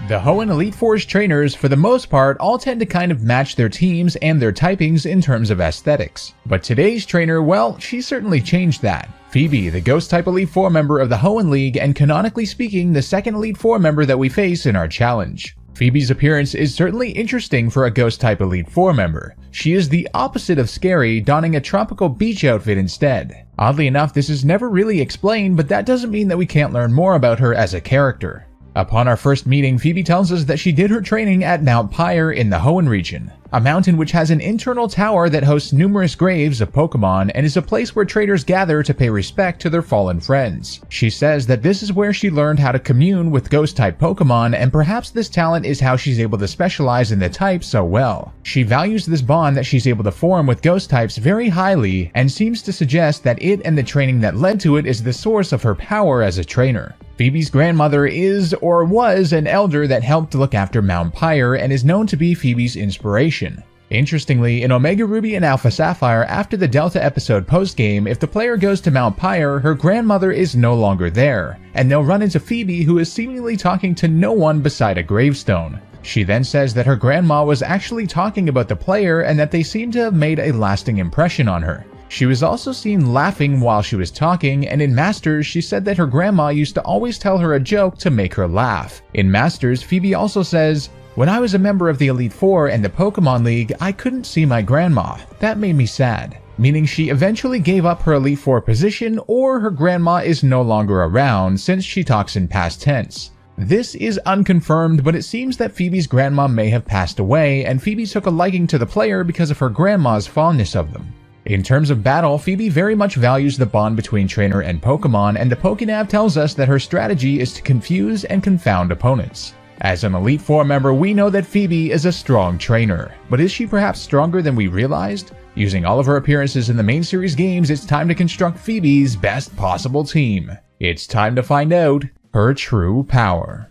The Hoenn Elite Four's trainers, for the most part, all tend to kind of match their teams and their typings in terms of aesthetics. But today's trainer, well, she certainly changed that. Phoebe, the Ghost-type Elite Four member of the Hoenn League, and canonically speaking, the second Elite Four member that we face in our challenge. Phoebe's appearance is certainly interesting for a Ghost-type Elite Four member. She is the opposite of scary, donning a tropical beach outfit instead. Oddly enough, this is never really explained, but that doesn't mean that we can't learn more about her as a character. Upon our first meeting, Phoebe tells us that she did her training at Mount Pyre in the Hoenn region, a mountain which has an internal tower that hosts numerous graves of Pokemon and is a place where traders gather to pay respect to their fallen friends. She says that this is where she learned how to commune with Ghost-type Pokemon, and perhaps this talent is how she's able to specialize in the type so well. She values this bond that she's able to form with Ghost types very highly, and seems to suggest that it and the training that led to it is the source of her power as a trainer. Phoebe's grandmother is, or was, an elder that helped look after Mount Pyre and is known to be Phoebe's inspiration. Interestingly, in Omega Ruby and Alpha Sapphire, after the Delta episode postgame, if the player goes to Mount Pyre, her grandmother is no longer there, and they'll run into Phoebe, who is seemingly talking to no one beside a gravestone. She then says that her grandma was actually talking about the player and that they seem to have made a lasting impression on her. She was also seen laughing while she was talking, and in Masters, she said that her grandma used to always tell her a joke to make her laugh. In Masters, Phoebe also says, "When I was a member of the Elite Four and the Pokemon League, I couldn't see my grandma. That made me sad." Meaning she eventually gave up her Elite Four position, or her grandma is no longer around, since she talks in past tense. This is unconfirmed, but it seems that Phoebe's grandma may have passed away, and Phoebe took a liking to the player because of her grandma's fondness of them. In terms of battle, Phoebe very much values the bond between trainer and Pokemon, and the PokeNav tells us that her strategy is to confuse and confound opponents. As an Elite Four member, we know that Phoebe is a strong trainer, but is she perhaps stronger than we realized? Using all of her appearances in the main series games, it's time to construct Phoebe's best possible team. It's time to find out her true power.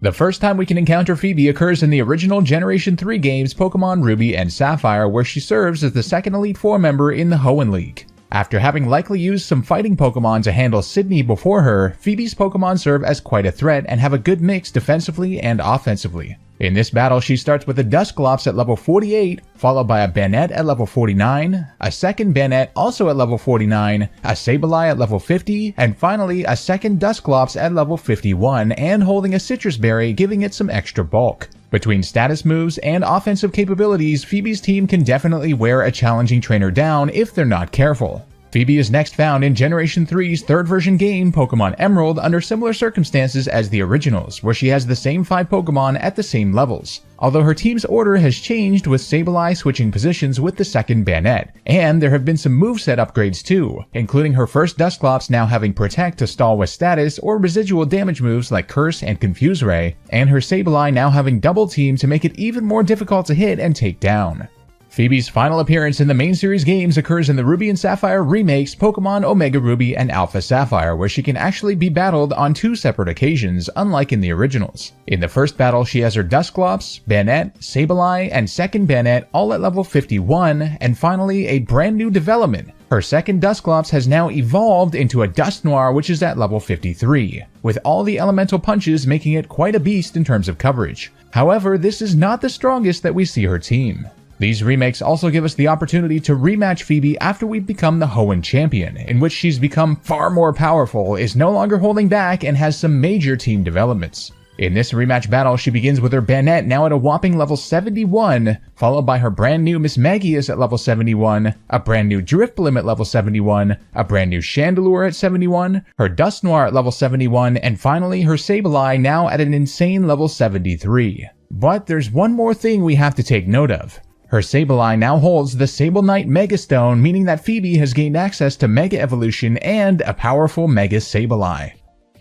The first time we can encounter Phoebe occurs in the original Generation 3 games Pokemon Ruby and Sapphire, where she serves as the second Elite Four member in the Hoenn League. After having likely used some fighting Pokemon to handle Sydney before her, Phoebe's Pokemon serve as quite a threat and have a good mix defensively and offensively. In this battle, she starts with a Dusclops at level 48, followed by a Banette at level 49, a second Banette also at level 49, a Sableye at level 50, and finally a second Dusclops at level 51 and holding a Citrus Berry, giving it some extra bulk. Between status moves and offensive capabilities, Phoebe's team can definitely wear a challenging trainer down if they're not careful. Phoebe is next found in Generation 3's third version game, Pokemon Emerald, under similar circumstances as the originals, where she has the same 5 Pokemon at the same levels. Although her team's order has changed, with Sableye switching positions with the second Banette, and there have been some moveset upgrades too, including her first Dusclops now having Protect to stall with status or residual damage moves like Curse and Confuse Ray, and her Sableye now having Double Team to make it even more difficult to hit and take down. Phoebe's final appearance in the main series games occurs in the Ruby and Sapphire remakes Pokemon Omega Ruby and Alpha Sapphire, where she can actually be battled on 2 separate occasions, unlike in the originals. In the first battle, she has her Dusclops, Banette, Sableye, and second Banette all at level 51, and finally a brand new development. Her second Dusclops has now evolved into a Dusknoir, which is at level 53, with all the elemental punches making it quite a beast in terms of coverage. However, this is not the strongest that we see her team. These remakes also give us the opportunity to rematch Phoebe after we've become the Hoenn champion, in which she's become far more powerful, is no longer holding back, and has some major team developments. In this rematch battle, she begins with her Banette now at a whopping level 71, followed by her brand new Mismagius at level 71, a brand new Drifblim at level 71, a brand new Chandeleur at 71, her Dusknoir at level 71, and finally her Sableye now at an insane level 73. But there's one more thing we have to take note of. Her Sableye now holds the Sable Knight Mega Stone, meaning that Phoebe has gained access to Mega Evolution and a powerful Mega Sableye.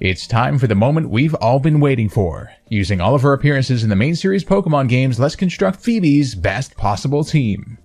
It's time for the moment we've all been waiting for. Using all of her appearances in the main series Pokemon games, let's construct Phoebe's best possible team.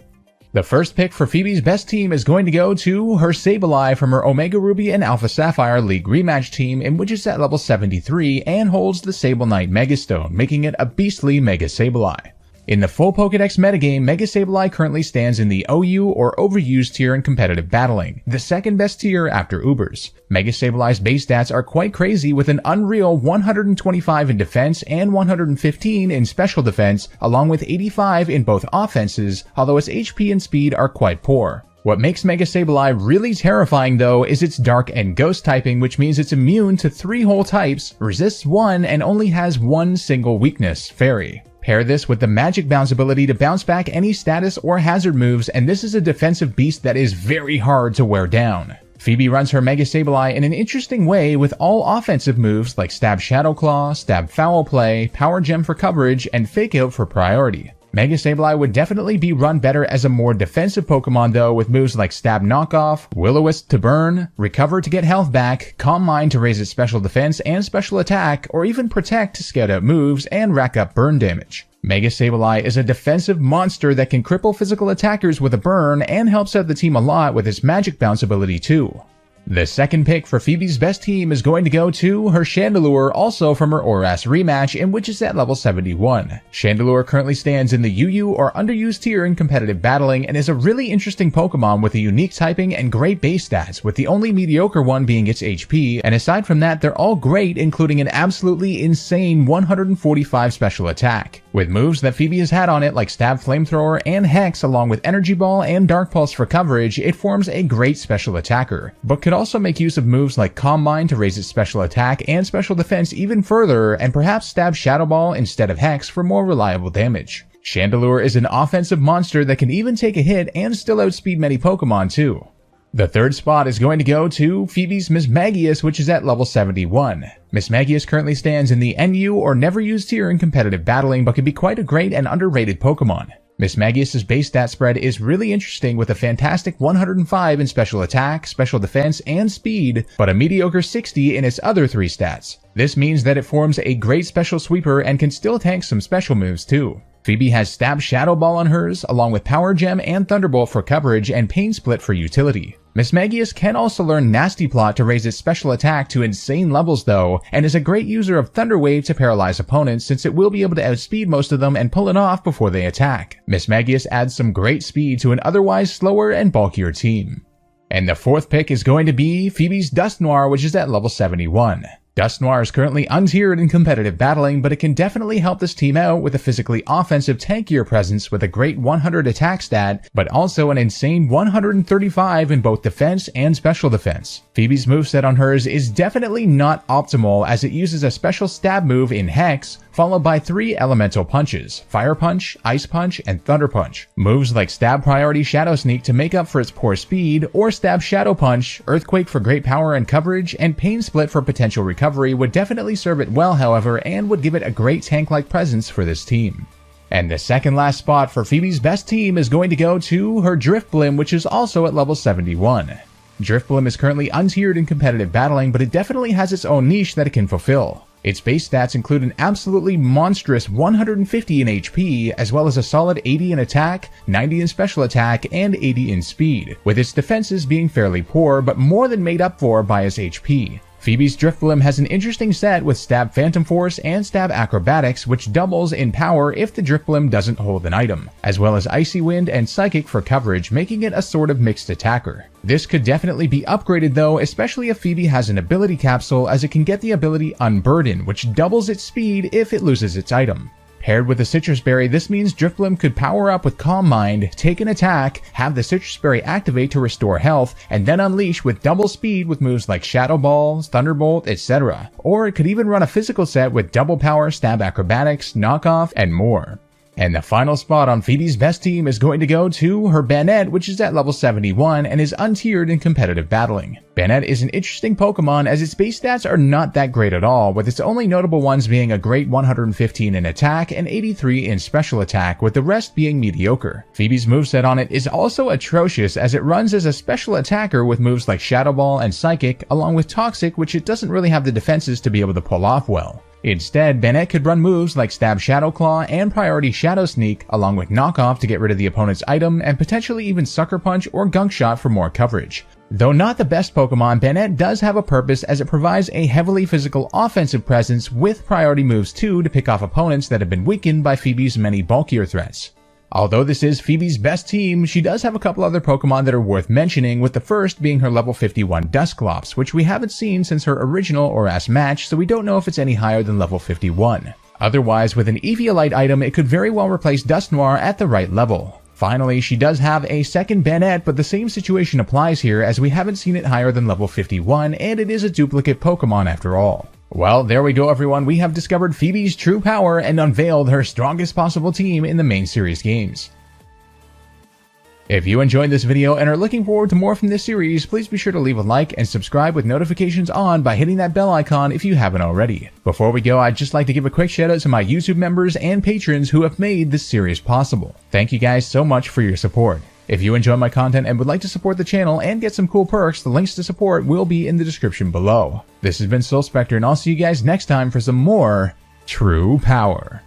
The first pick for Phoebe's best team is going to go to her Sableye from her Omega Ruby and Alpha Sapphire League rematch team, in which it's at level 73 and holds the Sable Knight Mega Stone, making it a beastly Mega Sableye. In the full Pokédex metagame, Mega Sableye currently stands in the OU or Overused tier in competitive battling, the second best tier after Ubers. Mega Sableye's base stats are quite crazy with an unreal 125 in defense and 115 in special defense, along with 85 in both offenses, although its HP and speed are quite poor. What makes Mega Sableye really terrifying though is its Dark and Ghost typing, which means it's immune to 3 whole types, resists 1, and only has one single weakness, Fairy. Pair this with the Magic Bounce ability to bounce back any status or hazard moves, and this is a defensive beast that is very hard to wear down. Phoebe runs her Mega Sableye in an interesting way with all offensive moves like Stab Shadow Claw, Stab Foul Play, Power Gem for coverage, and Fake Out for priority. Mega Sableye would definitely be run better as a more defensive Pokemon though, with moves like Stab Knockoff, Will-O-Wisp to burn, Recover to get health back, Calm Mind to raise its special defense and special attack, or even Protect to scout out moves and rack up burn damage. Mega Sableye is a defensive monster that can cripple physical attackers with a burn and helps out the team a lot with its Magic Bounce ability too. The second pick for Phoebe's best team is going to go to her Chandeleur, also from her Oras rematch, in which is at level 71. Chandeleur currently stands in the UU or Underused tier in competitive battling and is a really interesting Pokemon with a unique typing and great base stats, with the only mediocre one being its HP, and aside from that they're all great, including an absolutely insane 145 special attack. With moves that Phoebe has had on it like Stab Flamethrower and Hex, along with Energy Ball and Dark Pulse for coverage, it forms a great special attacker, but could also make use of moves like Calm Mind to raise its special attack and special defense even further, and perhaps Stab Shadow Ball instead of Hex for more reliable damage. Chandeleur is an offensive monster that can even take a hit and still outspeed many Pokemon too. The third spot is going to go to Phoebe's Mismagius, which is at level 71. Mismagius currently stands in the NU or Never Used tier in competitive battling, but can be quite a great and underrated Pokemon. Mismagius' base stat spread is really interesting with a fantastic 105 in special attack, special defense, and speed, but a mediocre 60 in its other 3 stats. This means that it forms a great special sweeper and can still tank some special moves too. Phoebe has Stab Shadow Ball on hers, along with Power Gem and Thunderbolt for coverage and Pain Split for utility. Mismagius can also learn Nasty Plot to raise its special attack to insane levels though, and is a great user of Thunder Wave to paralyze opponents since it will be able to outspeed most of them and pull it off before they attack. Mismagius adds some great speed to an otherwise slower and bulkier team. And the fourth pick is going to be Phoebe's Dusknoir, which is at level 71. Dusknoir is currently untiered in competitive battling, but it can definitely help this team out with a physically offensive tankier presence with a great 100 attack stat, but also an insane 135 in both defense and special defense. Phoebe's moveset on hers is definitely not optimal as it uses a special stab move in Hex, followed by 3 elemental punches, Fire Punch, Ice Punch, and Thunder Punch. Moves like Stab Priority Shadow Sneak to make up for its poor speed, or Stab Shadow Punch, Earthquake for great power and coverage, and Pain Split for potential recovery would definitely serve it well however, and would give it a great tank-like presence for this team. And the second last spot for Phoebe's best team is going to go to her Drifblim, which is also at level 71. Drifblim is currently untiered in competitive battling, but it definitely has its own niche that it can fulfill. Its base stats include an absolutely monstrous 150 in HP, as well as a solid 80 in attack, 90 in special attack, and 80 in speed, with its defenses being fairly poor but more than made up for by its HP. Phoebe's Drifblim has an interesting set with Stab Phantom Force and Stab Acrobatics, which doubles in power if the Drifblim doesn't hold an item, as well as Icy Wind and Psychic for coverage, making it a sort of mixed attacker. This could definitely be upgraded though, especially if Phoebe has an ability capsule, as it can get the ability Unburden, which doubles its speed if it loses its item. Paired with the Citrus Berry, this means Drifblim could power up with Calm Mind, take an attack, have the Citrus Berry activate to restore health, and then unleash with double speed with moves like Shadow Ball, Thunderbolt, etc. Or it could even run a physical set with double power, Stab Acrobatics, Knockoff, and more. And the final spot on Phoebe's best team is going to go to her Banette, which is at level 71 and is untiered in competitive battling. Banette is an interesting Pokemon as its base stats are not that great at all, with its only notable ones being a great 115 in attack and 83 in special attack, with the rest being mediocre. Phoebe's moveset on it is also atrocious as it runs as a special attacker with moves like Shadow Ball and Psychic, along with Toxic, which it doesn't really have the defenses to be able to pull off well. Instead, Banette could run moves like Stab Shadow Claw and Priority Shadow Sneak, along with Knockoff to get rid of the opponent's item, and potentially even Sucker Punch or Gunk Shot for more coverage. Though not the best Pokemon, Banette does have a purpose as it provides a heavily physical offensive presence with priority moves too to pick off opponents that have been weakened by Phoebe's many bulkier threats. Although this is Phoebe's best team, she does have a couple other Pokemon that are worth mentioning, with the first being her level 51 Dusclops, which we haven't seen since her original ORAS match, so we don't know if it's any higher than level 51. Otherwise, with an Eviolite item, it could very well replace Dusknoir at the right level. Finally, she does have a second Banette, but the same situation applies here as we haven't seen it higher than level 51, and it is a duplicate Pokemon after all. Well, there we go everyone, we have discovered Phoebe's true power and unveiled her strongest possible team in the main series games. If you enjoyed this video and are looking forward to more from this series, please be sure to leave a like and subscribe with notifications on by hitting that bell icon if you haven't already. Before we go, I'd just like to give a quick shout out to my YouTube members and patrons who have made this series possible. Thank you guys so much for your support. If you enjoy my content and would like to support the channel and get some cool perks, the links to support will be in the description below. This has been Soul Spectre, and I'll see you guys next time for some more True Power.